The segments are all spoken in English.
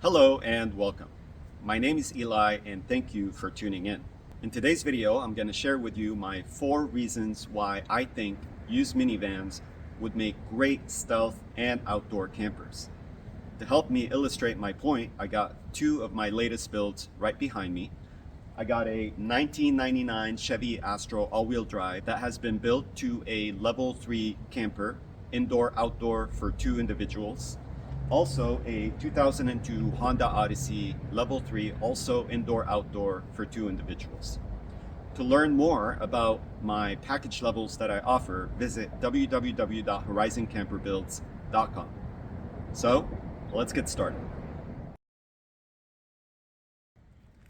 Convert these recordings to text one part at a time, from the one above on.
Hello and welcome. My name is Eli and thank you for tuning in. In today's video, I'm going to share with you my 4 reasons why I think used minivans would make great stealth and outdoor campers. To help me illustrate my point, I got 2 of my latest builds right behind me. I got a 1999 Chevy Astro all-wheel drive that has been built to a level 3 camper, indoor-outdoor for 2 individuals. Also a 2002 Honda Odyssey Level 3, also indoor-outdoor for 2 individuals. To learn more about my package levels that I offer, visit www.horizoncamperbuilds.com. So, let's get started.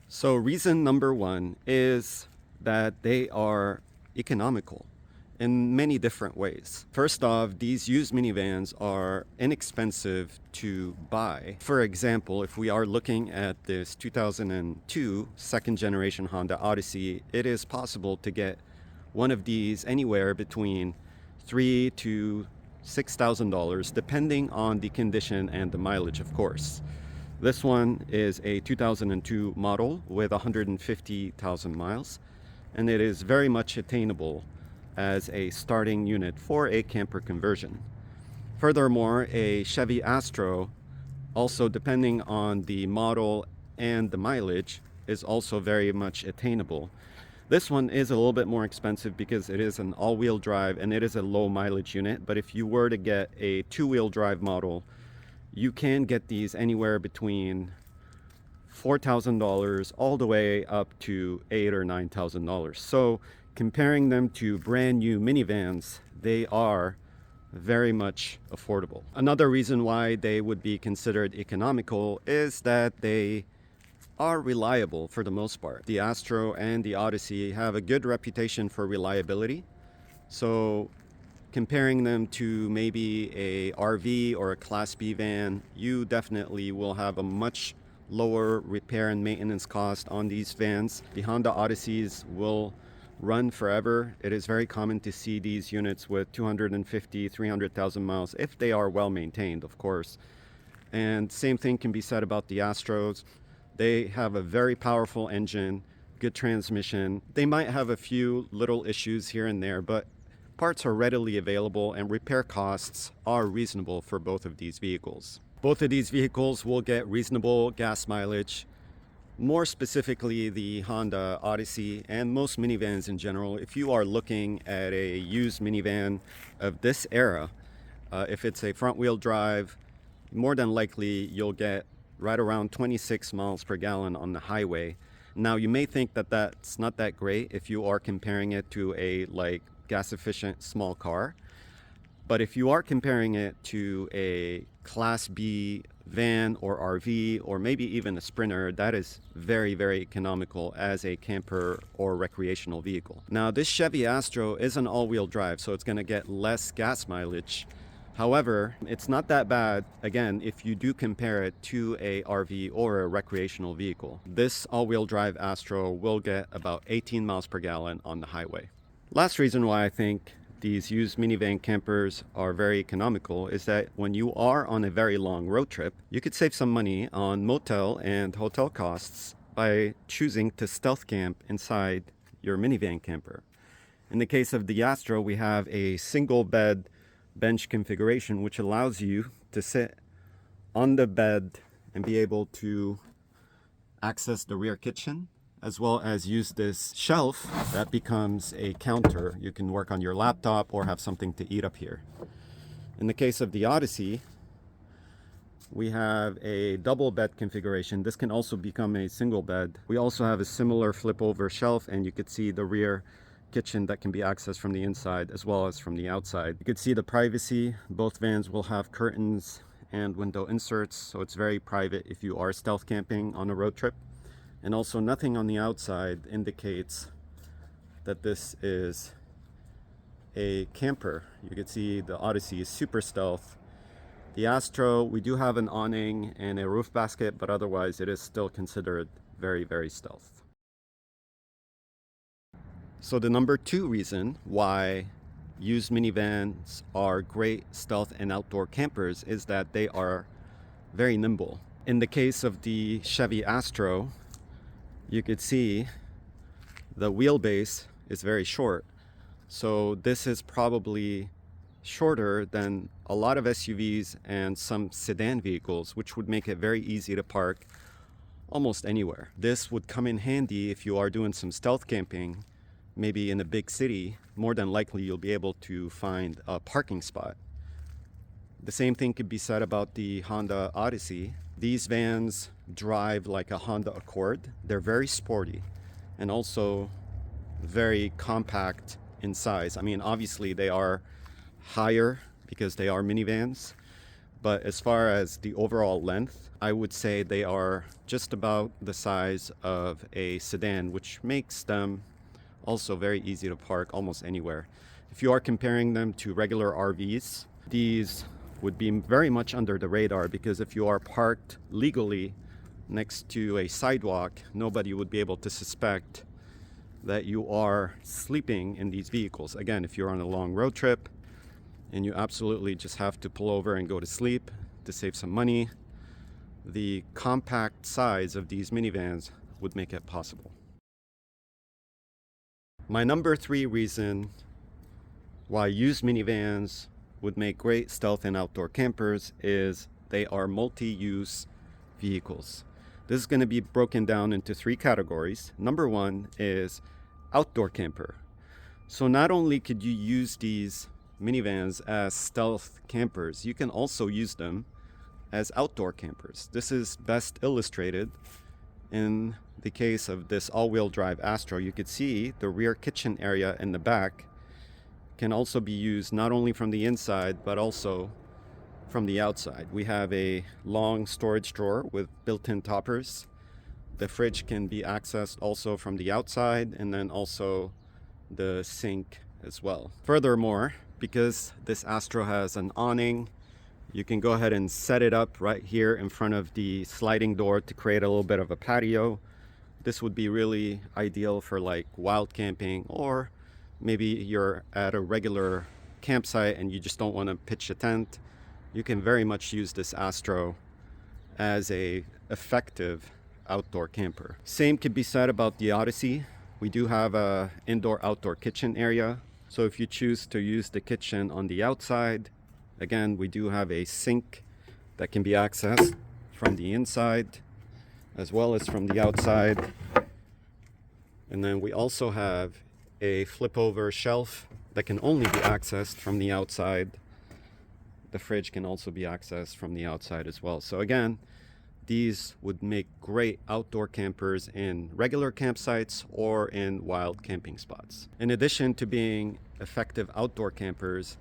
So reason number 1 is that they are economical in many different ways. First off, these used minivans are inexpensive to buy. For example, if we are looking at this 2002 second generation Honda Odyssey, it is possible to get one of these anywhere between $3,000 to $6,000 depending on the condition and the mileage, of course. This one is a 2002 model with 150,000 miles, and it is very much attainable as a starting unit for a camper conversion. Furthermore, a Chevy Astro, also depending on the model and the mileage, is also very much attainable. This one is a little bit more expensive because it is an all-wheel drive and it is a low mileage unit, but if you were to get a 2-wheel drive model, you can get these anywhere between $4,000 all the way up to $8,000 or $9,000. So comparing them to brand new minivans, they are very much affordable. Another reason why they would be considered economical is that they are reliable for the most part. The Astro and the Odyssey have a good reputation for reliability. So comparing them to maybe a RV or a Class B van, you definitely will have a much lower repair and maintenance cost on these vans. The Honda Odysseys will run forever. It is very common to see these units with 250, 300,000 miles if they are well maintained, of course. And same thing can be said about the Astros. They have a very powerful engine, good transmission. They might have a few little issues here and there, but parts are readily available and repair costs are reasonable for both of these vehicles. Both of these vehicles will get reasonable gas mileage. More specifically, the Honda Odyssey and most minivans in general. If you are looking at a used minivan of this era, if it's a front-wheel drive, more than likely you'll get right around 26 miles per gallon on the highway. Now, you may think that that's not that great if you are comparing it to a gas-efficient small car. But if you are comparing it to a Class B van or RV or maybe even a Sprinter, that is very, very economical as a camper or recreational vehicle. Now, this Chevy Astro is an all-wheel drive, so it's going to get less gas mileage. However, it's not that bad, again, if you do compare it to a RV or a recreational vehicle. This all-wheel drive Astro will get about 18 miles per gallon on the highway. Last reason why I think these used minivan campers are very economical is that when you are on a very long road trip, you could save some money on motel and hotel costs by choosing to stealth camp inside your minivan camper. In the case of the Astro, we have a single bed bench configuration which allows you to sit on the bed and be able to access the rear kitchen, as well as use this shelf that becomes a counter. You can work on your laptop or have something to eat up here. In the case of the Odyssey, we have a double bed configuration. This can also become a single bed. We also have a similar flip over shelf, and you could see the rear kitchen that can be accessed from the inside as well as from the outside. You could see the privacy. Both vans will have curtains and window inserts, so it's very private if you are stealth camping on a road trip. And also nothing on the outside indicates that this is a camper. You can see the Odyssey is super stealth. The Astro, we do have an awning and a roof basket, but otherwise it is still considered very, very stealth. So the number 2 reason why used minivans are great stealth and outdoor campers is that they are very nimble. In the case of the Chevy Astro, you could see the wheelbase is very short. So this is probably shorter than a lot of SUVs and some sedan vehicles, which would make it very easy to park almost anywhere. This would come in handy if you are doing some stealth camping, maybe in a big city. More than likely you'll be able to find a parking spot. The same thing could be said about the Honda Odyssey. These vans drive like a Honda Accord. They're very sporty and also very compact in size. I mean, obviously they are higher because they are minivans, but as far as the overall length, I would say they are just about the size of a sedan, which makes them also very easy to park almost anywhere. If you are comparing them to regular RVs, these would be very much under the radar, because if you are parked legally next to a sidewalk, nobody would be able to suspect that you are sleeping in these vehicles. Again, if you're on a long road trip and you absolutely just have to pull over and go to sleep to save some money, the compact size of these minivans would make it possible. My number 3 reason why used minivans would make great stealth and outdoor campers is they are multi-use vehicles. This is going to be broken down into 3 categories. Number 1 is outdoor camper. So not only could you use these minivans as stealth campers, you can also use them as outdoor campers. This is best illustrated in the case of this all-wheel drive Astro. You could see the rear kitchen area in the back can also be used not only from the inside but also from the outside. We have a long storage drawer with built-in toppers. The fridge can be accessed also from the outside, and then also the sink as well. Furthermore, because this Astro has an awning, you can go ahead and set it up right here in front of the sliding door to create a little bit of a patio. This would be really ideal for like wild camping, or maybe you're at a regular campsite and you just don't want to pitch a tent. You can very much use this Astro as a effective outdoor camper. Same could be said about the Odyssey. We do have a indoor-outdoor kitchen area. So if you choose to use the kitchen on the outside, again, we do have a sink that can be accessed from the inside as well as from the outside. And then we also have a flip-over shelf that can only be accessed from the outside. The fridge can also be accessed from the outside as well. So again, these would make great outdoor campers in regular campsites or in wild camping spots. In addition to being effective outdoor campers,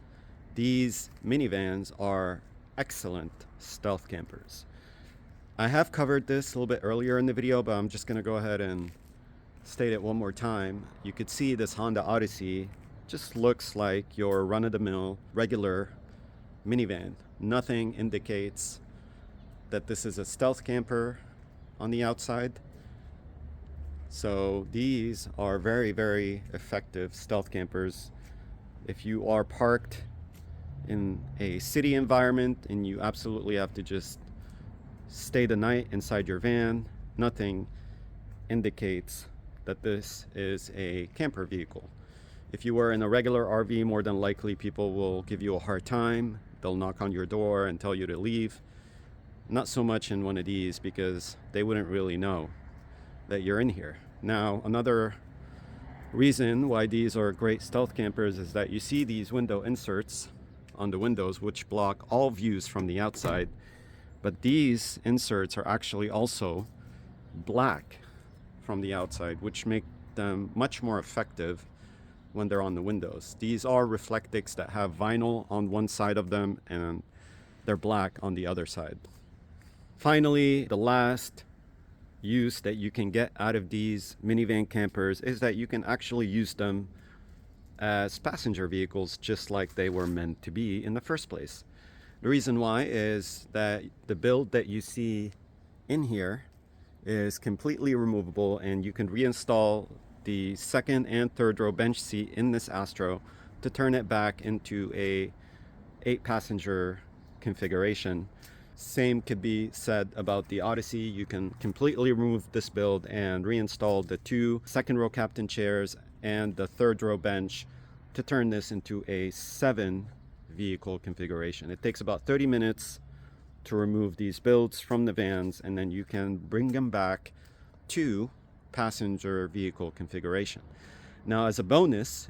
these minivans are excellent stealth campers. I have covered this a little bit earlier in the video, but I'm just going to go ahead and state it one more time. You could see this Honda Odyssey just looks like your run-of-the-mill regular minivan. Nothing indicates that this is a stealth camper on the outside. So these are very, very effective stealth campers. If you are parked in a city environment and you absolutely have to just stay the night inside your van, nothing indicates that this is a camper vehicle. If you were in a regular RV, more than likely people will give you a hard time. They'll knock on your door and tell you to leave. Not so much in one of these, because they wouldn't really know that you're in here. Now, another reason why these are great stealth campers is that you see these window inserts on the windows which block all views from the outside, but these inserts are actually also black from the outside, which make them much more effective when they're on the windows. These are Reflectix that have vinyl on one side of them and they're black on the other side. Finally, the last use that you can get out of these minivan campers is that you can actually use them as passenger vehicles, just like they were meant to be in the first place. The reason why is that the build that you see in here is completely removable, and you can reinstall the second and third row bench seat in this Astro to turn it back into a 8-passenger configuration. Same could be said about the Odyssey. You can completely remove this build and reinstall the 2 second row captain chairs and the 3rd row bench to turn this into a 7 vehicle configuration. It takes about 30 minutes to remove these builds from the vans, and then you can bring them back to passenger vehicle configuration. Now, as a bonus,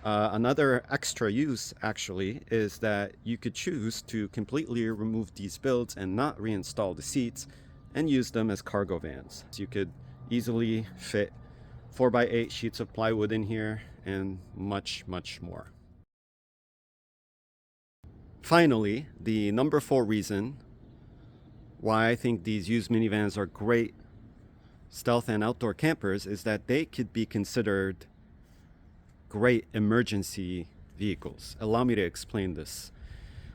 another extra use actually is that you could choose to completely remove these builds and not reinstall the seats and use them as cargo vans. So you could easily fit 4x8 sheets of plywood in here and much more. Finally, the number 4 reason why I think these used minivans are great stealth and outdoor campers is that they could be considered great emergency vehicles. Allow me to explain this.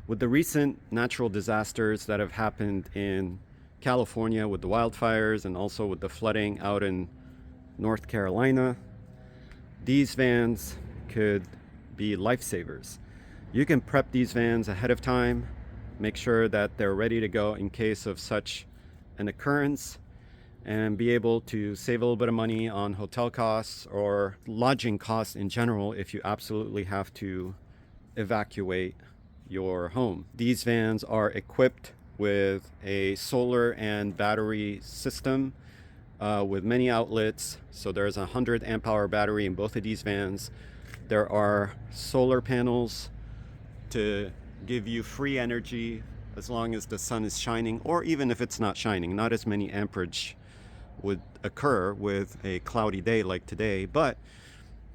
With the recent natural disasters that have happened in California with the wildfires and also with the flooding out in North Carolina, these vans could be lifesavers. You can prep these vans ahead of time, make sure that they're ready to go in case of such an occurrence, and be able to save a little bit of money on hotel costs or lodging costs in general if you absolutely have to evacuate your home. These vans are equipped with a solar and battery system with many outlets. So there's a 100 amp hour battery in both of these vans. There are solar panels to give you free energy as long as the sun is shining, or even if it's not shining. Not as many amperage would occur with a cloudy day like today, but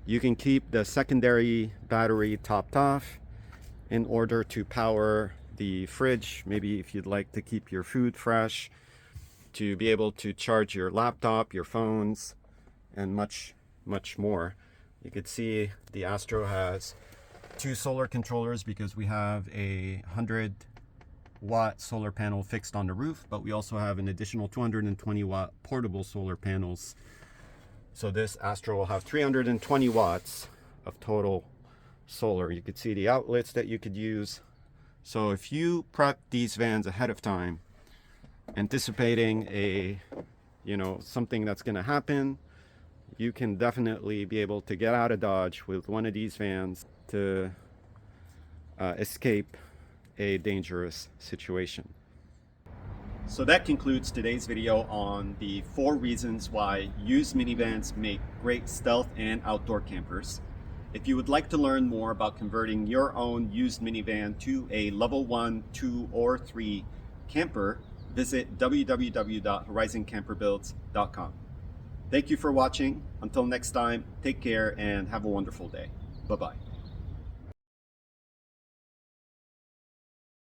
you can keep the secondary battery topped off in order to power the fridge, maybe if you'd like to keep your food fresh, to be able to charge your laptop, your phones, and much more. You could see the Astro has 2 solar controllers because we have a 100-watt solar panel fixed on the roof, but we also have an additional 220-watt portable solar panels. So this Astro will have 320 watts of total solar. You could see the outlets that you could use. So if you prep these vans ahead of time, anticipating something that's going to happen, you can definitely be able to get out of Dodge with one of these vans to escape a dangerous situation. So that concludes today's video on the 4 reasons why used minivans make great stealth and outdoor campers. If you would like to learn more about converting your own used minivan to a level 1, 2, or 3 camper, visit www.horizoncamperbuilds.com. Thank you for watching. Until next time, take care and have a wonderful day. Bye-bye.